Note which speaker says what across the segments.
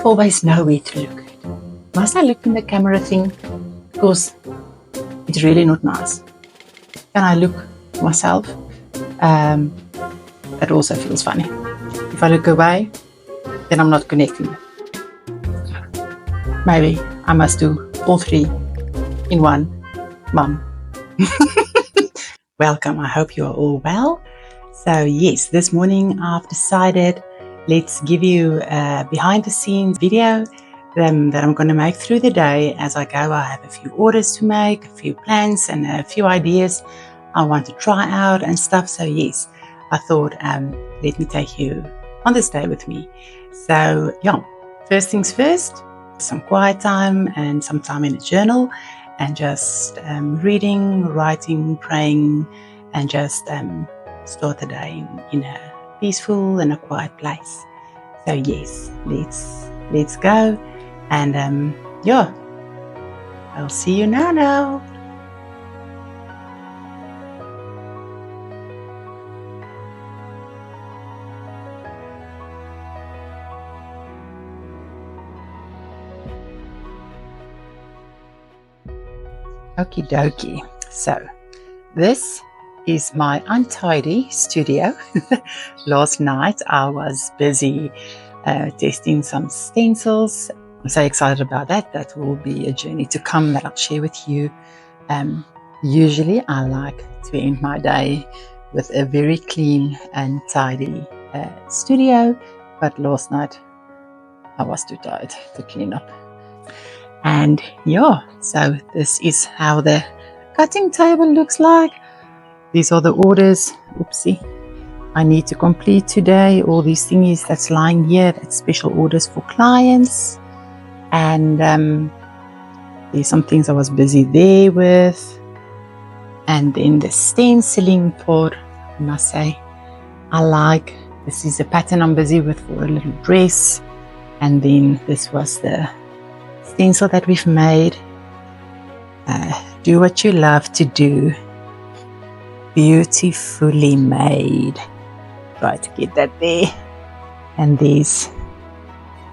Speaker 1: always know where to look. Must I look in the camera thing? Because it's really not nice. Can I look myself? That also feels funny. If I look away, then I'm not connecting. Maybe I must do all three in one. Mum. Welcome, I hope you are all well. So yes, this morning I've decided let's give you a behind the scenes video that I'm going to make through the day as I go. I have a few orders to make, a few plans and a few ideas I want to try out and stuff. So yes, I thought let me take you on this day with me. So yeah, first things first, some quiet time and some time in a journal and just reading, writing, praying, and just start the day in a peaceful and a quiet place. So yes, let's go, and yeah, I'll see you now. Okie dokie. So this is my untidy studio. Last night I was busy testing some stencils. I'm so excited about that. That will be a journey to come that I'll share with you. Usually I like to end my day with a very clean and tidy studio, but last night I was too tired to clean up. And yeah, so this is how the cutting table looks like. These are the orders, oopsie, I need to complete today. All these thingies that's lying here, that's special orders for clients. And there's some things I was busy there with. And then the stenciling part, I must say, I like. This is a pattern I'm busy with for a little dress. And then this was the stencil that we've made. Do what you love to do. Beautifully made. Try to get that there. And these,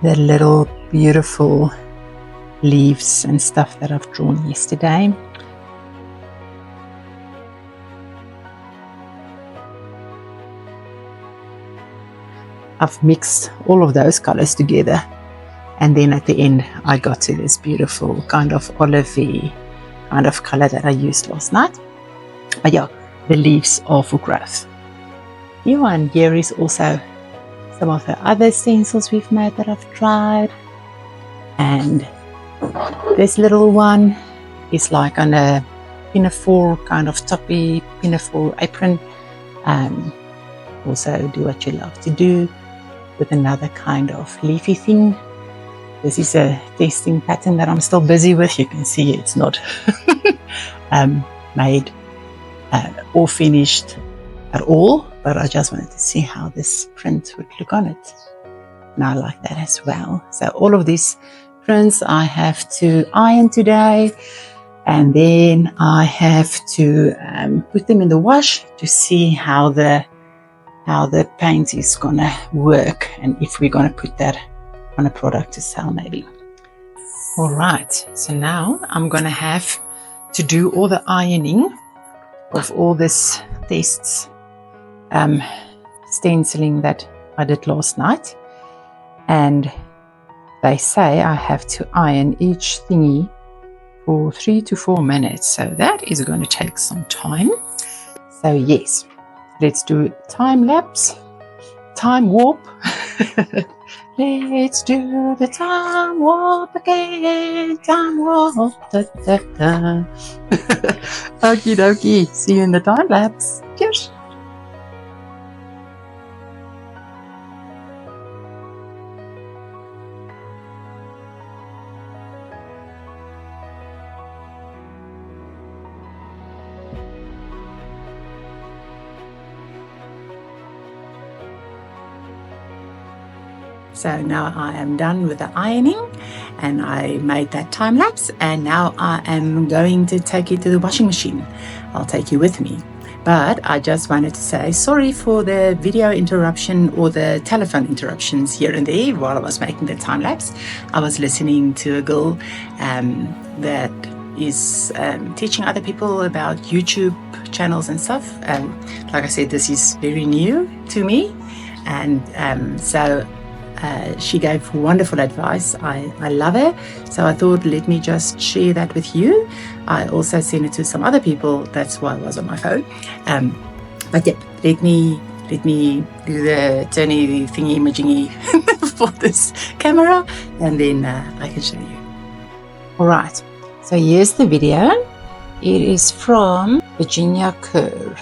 Speaker 1: the little beautiful leaves and stuff that I've drawn yesterday. I've mixed all of those colors together. And then at the end, I got to this beautiful kind of olivey kind of color that I used last night. But yeah, the leaves are for growth. Yeah, and here is also some of the other stencils we've made that I've tried. And this little one is like on a pinafore kind of toppy, pinafore apron. Also do what you love to do with another kind of leafy thing. This is a testing pattern that I'm still busy with. You can see it's not made or finished at all, but I just wanted to see how this print would look on it. And I like that as well. So all of these prints I have to iron today, and then I have to put them in the wash to see how the paint is gonna work and if we're gonna put that on a product to sell maybe. All right, so now I'm gonna have to do all the ironing of all this tests stenciling that I did last night, and they say I have to iron each thingy for 3 to 4 minutes, so that is going to take some time. So yes, let's do time lapse, time warp. Let's do the time warp again, time warp. Da, da, da. Okie dokie, see you in the time lapse. Cheers. So now I am done with the ironing and I made that time lapse, and now I am going to take it to the washing machine. I'll take you with me. But I just wanted to say sorry for the video interruption or the telephone interruptions here and there while I was making the time lapse. I was listening to a girl that is teaching other people about YouTube channels and stuff. Like I said, this is very new to me, and so she gave wonderful advice. I love her, so I thought, let me just share that with you. I also sent it to some other people. That's why I was on my phone. But yeah, let me do the turny thingy majingy for this camera, and then I can show you. All right, so here's the video. It is from Virginia Kerr.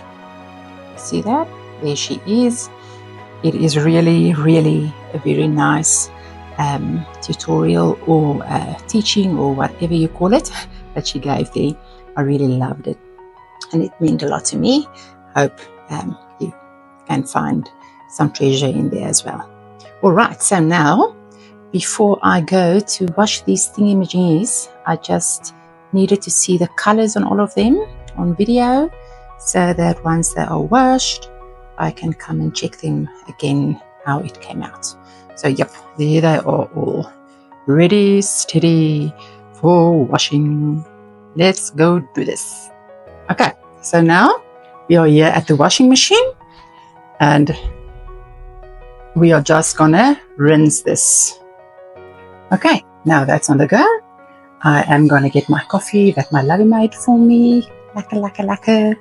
Speaker 1: See that? There she is. It is really, really a very nice tutorial or teaching or whatever you call it that she gave there. I really loved it, and it meant a lot to me. Hope you can find some treasure in there as well. All right, so now before I go to wash these thingy-majingies, I just needed to see the colors on all of them on video, so that once they are washed, I can come and check them again how it came out. So yep, there they are all ready, steady for washing. Let's go do this. Okay, so now we are here at the washing machine, and we are just gonna rinse this. Okay, now that's on the go. I am gonna get my coffee that my lovey made for me, laka,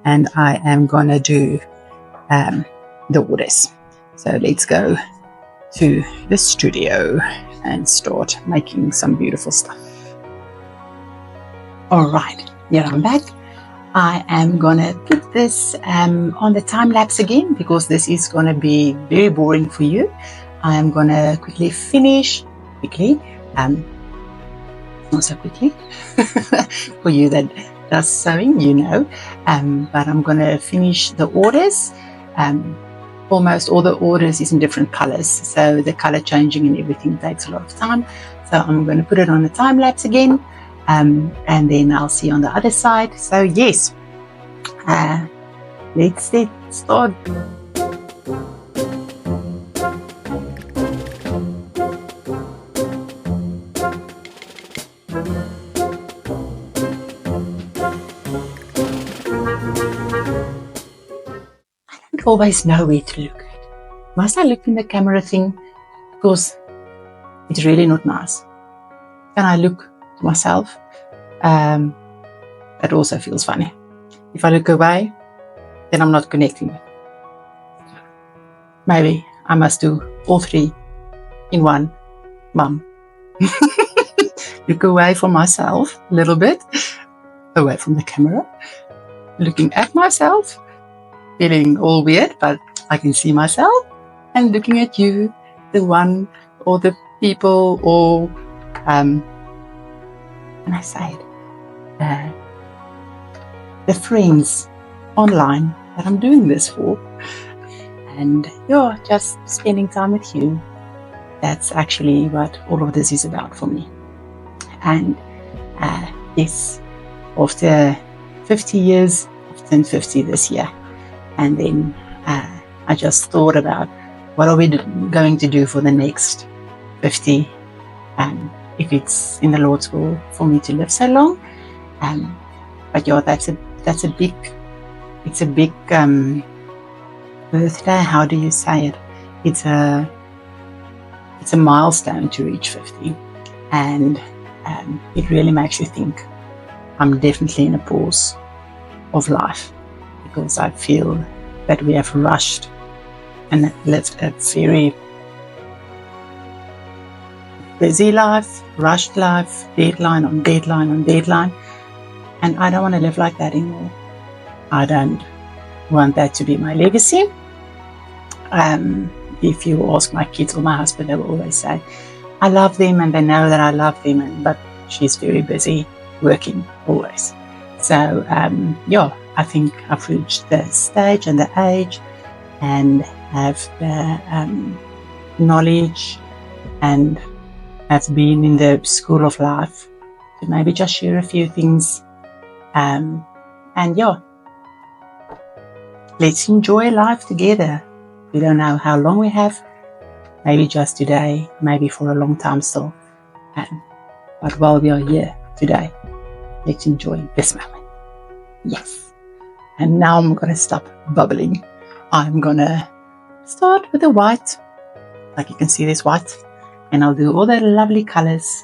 Speaker 1: and I am gonna do the orders. So let's go to the studio and start making some beautiful stuff. All right, here I'm back. I am gonna put this on the time lapse again, because this is gonna be very boring for you. I am gonna quickly finish, not so quickly for you that does sewing, you know, but I'm gonna finish the orders. Almost all the orders is in different colors, so the color changing and everything takes a lot of time. So I'm going to put it on a time lapse again, and then I'll see on the other side. So yes, let's start. Always know where to look at. Must I look in the camera thing? Because it's really not nice. Can I look to myself? That also feels funny. If I look away, then I'm not connecting. Maybe I must do all three in one. Mum. Look away from myself a little bit, away from the camera, looking at myself, feeling all weird, but I can see myself, and looking at you, the one or the people or and I say it, the friends online that I'm doing this for, and you're just spending time with you. That's actually what all of this is about for me. And yes, after 50 years, I've turned 50 this year. And then I just thought about, what are we going to do for the next 50? If it's in the Lord's will for me to live so long. But yeah, it's a big birthday. How do you say it? It's a milestone to reach 50, and it really makes you think. I'm definitely in a pause of life, because I feel that we have rushed and lived a very busy life, rushed life, deadline on deadline on deadline, and I don't want to live like that anymore. I don't want that to be my legacy. If you ask my kids or my husband, they will always say, I love them, and they know that I love them, but she's very busy working always. So yeah, I think I've reached the stage and the age, and have the knowledge, and have been in the school of life to maybe just share a few things, and yeah, let's enjoy life together. We don't know how long we have, maybe just today, maybe for a long time still. But while we are here today, let's enjoy this moment. Yes. And now I'm going to stop bubbling. I'm going to start with the white. Like you can see, there's white. And I'll do all the lovely colors.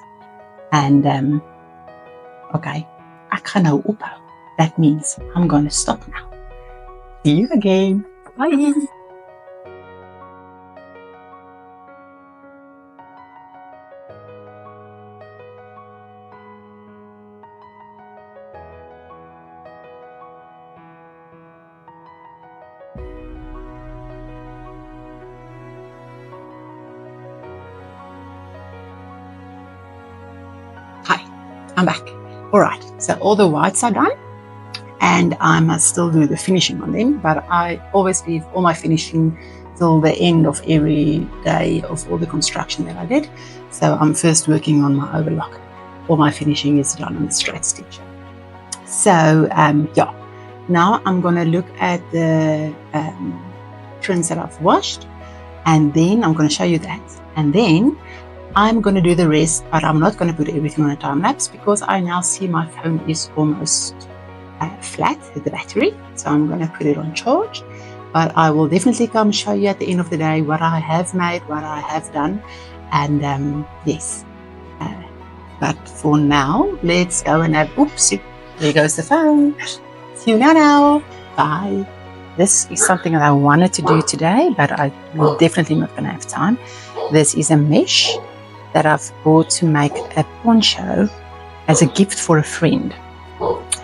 Speaker 1: And, okay, ek gaan nou ophou. That means I'm going to stop now. See you again. Bye. Hi, I'm back. All right, so all the whites are done and I must still do the finishing on them, but I always leave all my finishing till the end of every day of all the construction that I did. So I'm first working on my overlock. All my finishing is done on the straight stitch. So yeah, now I'm going to look at the prints that I've washed, and then I'm going to show you that, and then I'm going to do the rest, but I'm not going to put everything on a time lapse because I now see my phone is almost flat with the battery. So I'm going to put it on charge, but I will definitely come show you at the end of the day what I have made, what I have done. And yes, but for now, let's go and have, oops, there goes the phone. See you now. Bye. This is something that I wanted to do today, but I will definitely not going to have time. This is a mesh that I've bought to make a poncho as a gift for a friend.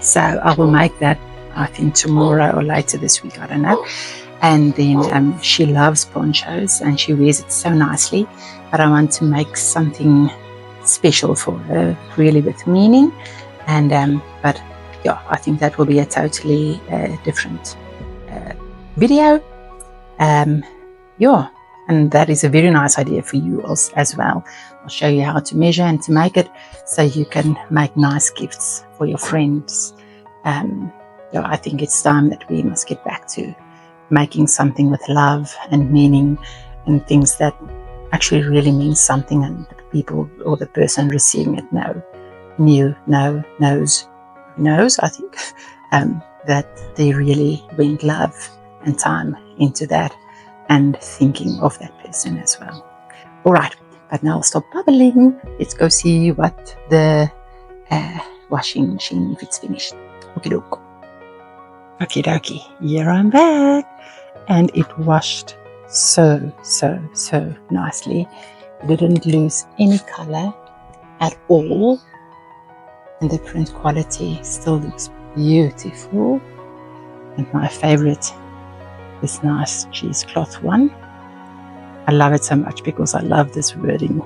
Speaker 1: So I will make that, I think, tomorrow or later this week, I don't know. And then she loves ponchos and she wears it so nicely, but I want to make something special for her, really with meaning. And but yeah, I think that will be a totally different video. Yeah, and that is a very nice idea for you as well. I'll show you how to measure and to make it so you can make nice gifts for your friends. Yeah, I think it's time that we must get back to making something with love and meaning and things that actually really mean something, and the people or the person receiving it knows, I think, that they really went love and time into that and thinking of that person as well. All right, but now I'll stop bubbling. Let's go see what the washing machine, if it's finished. Okie doke. Okie dokie, here I'm back. And it washed so nicely. It didn't lose any color at all. And the print quality still looks beautiful. And my favorite, this nice cheesecloth one. I love it so much because I love this wording,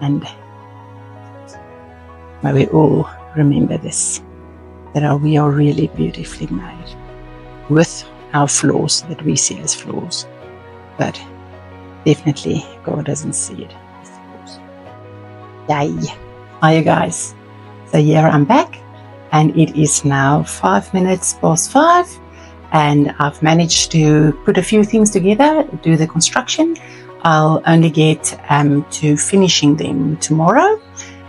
Speaker 1: and may we all remember this, that we are really beautifully made with our flaws that we see as flaws, but definitely God doesn't see it as flaws. Yay! Hi you guys. So here I'm back, and it is now 5 minutes past 5. And I've managed to put a few things together, do the construction. I'll only get to finishing them tomorrow,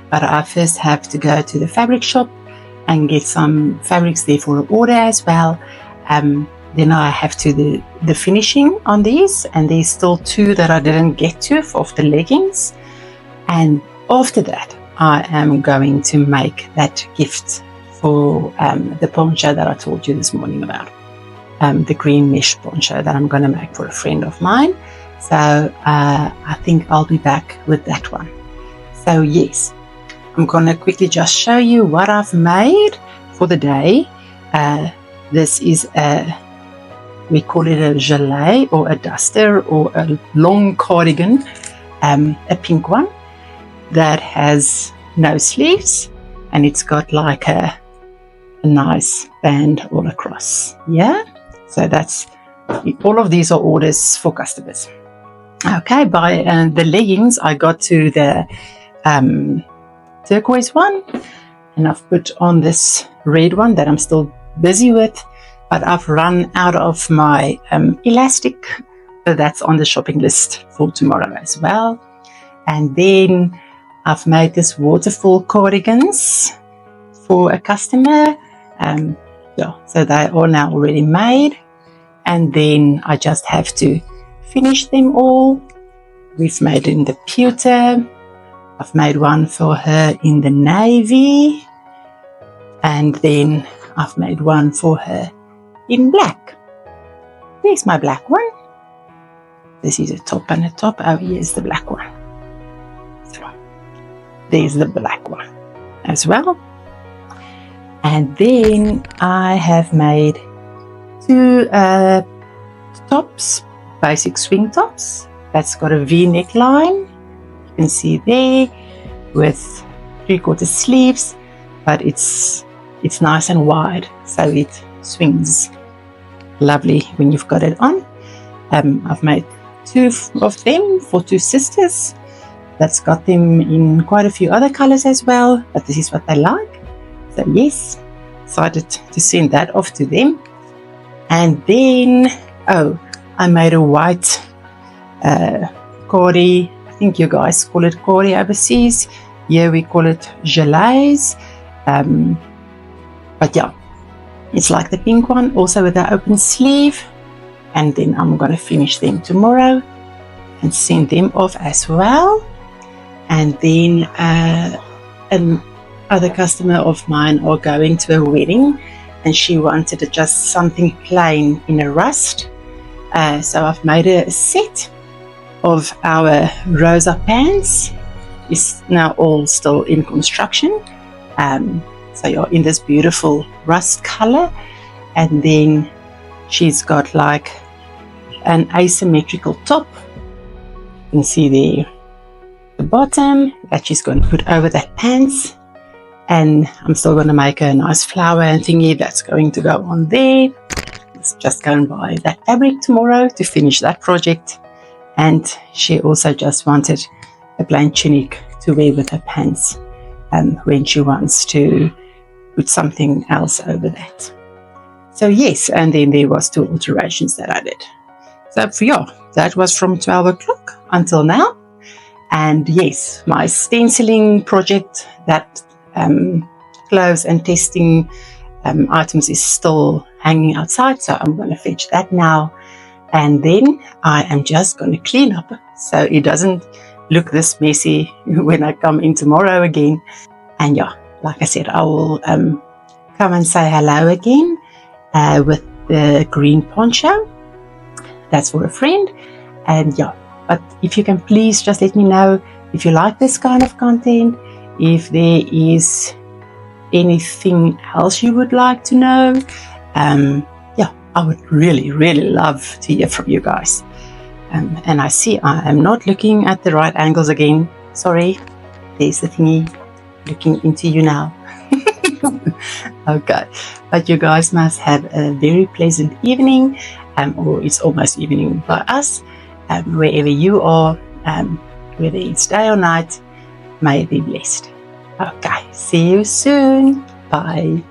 Speaker 1: but I first have to go to the fabric shop and get some fabrics there for an order as well. Then I have to do the finishing on these, and there's still 2 that I didn't get to of the leggings. And after that, I am going to make that gift for the poncho that I told you this morning about. The green mesh poncho that I'm going to make for a friend of mine. So I think I'll be back with that one. So yes, I'm going to quickly just show you what I've made for the day. This is we call it a gilet or a duster or a long cardigan, a pink one that has no sleeves, and it's got like a nice band all across. Yeah. So that's, all of these are orders for customers. Okay, by the leggings, I got to the turquoise one, and I've put on this red one that I'm still busy with, but I've run out of my elastic, so that's on the shopping list for tomorrow as well. And then I've made this waterfall cardigans for a customer. So they are now already made, and then I just have to finish them all. We've made in the pewter. I've made one for her in the navy, and then I've made one for her in black. There's my black one. This is a top and a top. Oh, here's the black one. So there's the black one as well. And then I have made two tops, basic swing tops. That's got a V neckline. You can see there with 3/4 sleeves, but it's nice and wide, so it swings lovely when you've got it on. I've made two of them for two sisters. That's got them in quite a few other colors as well, but this is what they like. So yes, decided to send that off to them. And then, I made a white cordy. I think you guys call it cordy overseas. Here we call it gilets. But yeah, it's like the pink one, also with the open sleeve. And then I'm going to finish them tomorrow and send them off as well. And then another customer of mine are going to a wedding, and she wanted just something plain in a rust. So I've made a set of our rosa pants. It's now all still in construction. So you're in this beautiful rust color, and then she's got like an asymmetrical top. You can see there the bottom that she's going to put over that pants, and I'm still going to make a nice flower and thingy that's going to go on there. Let's just go and buy that fabric tomorrow to finish that project. And she also just wanted a plain tunic to wear with her pants when she wants to put something else over that. So yes, and then there was 2 alterations that I did. So yeah, that was from 12 o'clock until now. And yes, my stenciling project, that clothes and testing items is still hanging outside, so I'm going to fetch that now. And then I am just going to clean up so it doesn't look this messy when I come in tomorrow again. And yeah, like I said, I will come and say hello again with the green poncho. That's for a friend. And yeah, but if you can please just let me know if you like this kind of content, if there is anything else you would like to know. Yeah, I would really, really love to hear from you guys. And I see I am not looking at the right angles again. Sorry, there's the thingy looking into you now. Okay, but you guys must have a very pleasant evening, or it's almost evening by us, wherever you are, whether it's day or night. May it be blessed. Okay, see you soon. Bye.